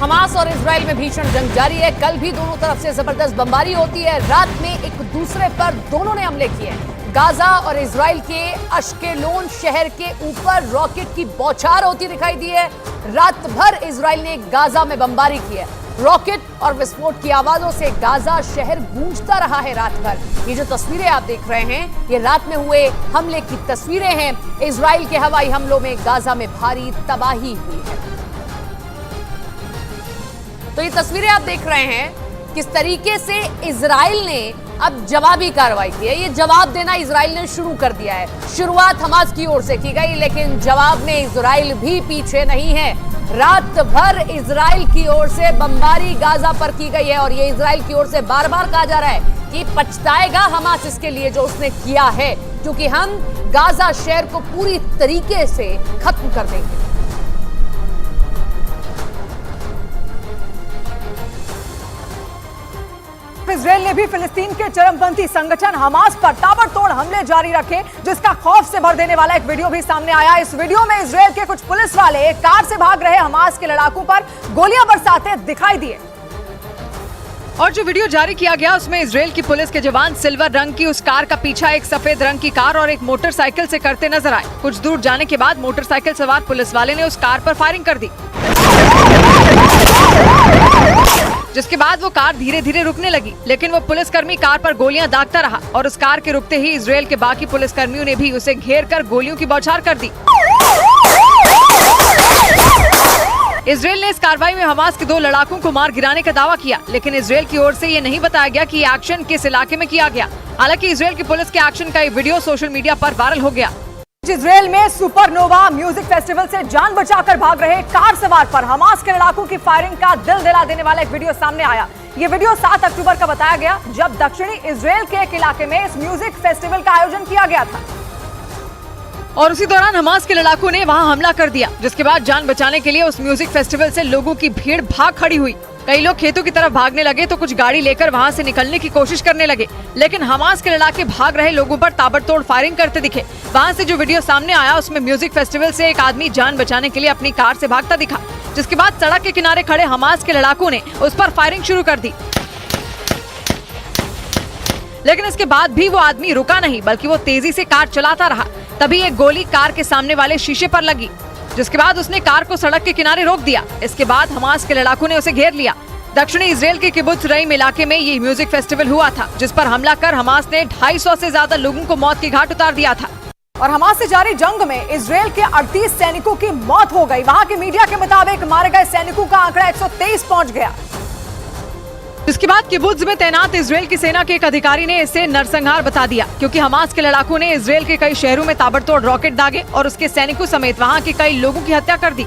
Hamas और Israel में भीषण जंग जारी है। कल भी दोनों तरफ से जबरदस्त बमबारी होती है। रात में एक दूसरे पर दोनों ने हमले किए। गाजा और इजराइल के अश्केलोन शहर के ऊपर रॉकेट की बौछार होती दिखाई दी है। रात भर इजराइल ने गाजा में बमबारी की है। रॉकेट और विस्फोट की आवाजों से गाजा शहर गूंजता रहा है रात भर। ये जो तस्वीरें आप देख रहे हैं, ये रात में हुए हमले की तस्वीरें हैं। इजराइल के हवाई हमलों में गाजा में भारी तबाही हुई है। तो ये तस्वीरें आप देख रहे हैं किस तरीके से इजराइल ने अब जवाबी कार्रवाई की है। ये जवाब देना इजराइल ने शुरू कर दिया है। शुरुआत हमास की ओर से की गई, लेकिन जवाब में इजराइल भी पीछे नहीं है। रात भर इजराइल की ओर से बमबारी गाजा पर की गई है और ये इजराइल की ओर से बार बार कहा जा रहा है कि पछताएगा हमास इसके लिए जो उसने किया है, क्योंकि हम गाजा शहर को पूरी तरीके से खत्म कर देंगे। इजराइल ने भी फिलिस्तीन के चरमपंथी संगठन हमास पर ताबड़तोड़ हमले जारी रखे, जिसका खौफ से भर देने वाला एक वीडियो भी सामने आया। इस वीडियो में इजराइल के कुछ पुलिस वाले एक कार से भाग रहे हमास के लड़ाकों पर गोलियां बरसाते दिखाई दिए। और जो वीडियो जारी किया गया उसमें इजराइल की पुलिस के जवान सिल्वर रंग की उस कार का पीछा एक सफेद रंग की कार और एक मोटरसाइकिल से करते नजर आए। कुछ दूर जाने के बाद मोटरसाइकिल सवार पुलिस वाले ने उस कार पर फायरिंग कर दी, जिसके बाद वो कार धीरे धीरे रुकने लगी। लेकिन वो पुलिसकर्मी कार पर गोलियां दागता रहा और उस कार के रुकते ही इजराइल के बाकी पुलिसकर्मियों ने भी उसे घेर कर गोलियों की बौछार कर दी। इजराइल ने इस कार्रवाई में हमास के 2 लड़ाकों को मार गिराने का दावा किया, लेकिन इजराइल की ओर से ये नहीं बताया गया कि ये एक्शन किस इलाके में किया गया। हालांकि इजराइल की पुलिस के एक्शन का ये वीडियो सोशल मीडिया पर वायरल हो गया। इजराइल में सुपरनोवा म्यूजिक फेस्टिवल से जान बचाकर भाग रहे कार सवार पर हमास के लड़ाकों की फायरिंग का दिल दिला देने वाला एक वीडियो सामने आया। ये वीडियो 7 अक्टूबर का बताया गया, जब दक्षिणी इजराइल के एक इलाके में इस म्यूजिक फेस्टिवल का आयोजन किया गया था और उसी दौरान हमास के लड़ाकों ने वहां हमला कर दिया, जिसके बाद जान बचाने के लिए उस म्यूजिक फेस्टिवल से लोगों की भीड़ भाग खड़ी हुई। कई लोग खेतों की तरफ भागने लगे तो कुछ गाड़ी लेकर वहां से निकलने की कोशिश करने लगे, लेकिन हमास के लड़ाके भाग रहे लोगों पर ताबड़तोड़ फायरिंग करते दिखे। वहां से जो वीडियो सामने आया उसमें म्यूजिक फेस्टिवल से एक आदमी जान बचाने के लिए अपनी कार से भागता दिखा, जिसके बाद सड़क के किनारे खड़े हमास के लड़ाकों ने उस पर फायरिंग शुरू कर दी। लेकिन इसके बाद भी वो आदमी रुका नहीं, बल्कि वो तेजी से कार चलाता रहा। तभी एक गोली कार के सामने वाले शीशे पर लगी, जिसके बाद उसने कार को सड़क के किनारे रोक दिया। इसके बाद हमास के लड़ाकों ने उसे घेर लिया। दक्षिणी इजराइल के किबुत्ज रईम इलाके में ये म्यूजिक फेस्टिवल हुआ था, जिस पर हमला कर हमास ने 250 से ज्यादा लोगों को मौत की घाट उतार दिया था। और हमास से जारी जंग में इजराइल के 38 सैनिकों की मौत हो गई। वहां के मीडिया के मुताबिक मारे गए सैनिकों का आंकड़ा 123 पहुंच गया। इसके बाद किबुत्ज में तैनात इजराइल की सेना के एक अधिकारी ने इसे नरसंहार बता दिया, क्योंकि हमास के लड़ाकों ने इजराइल के कई शहरों में ताबड़तोड़ रॉकेट दागे और उसके सैनिकों समेत वहां के कई लोगों की हत्या कर दी।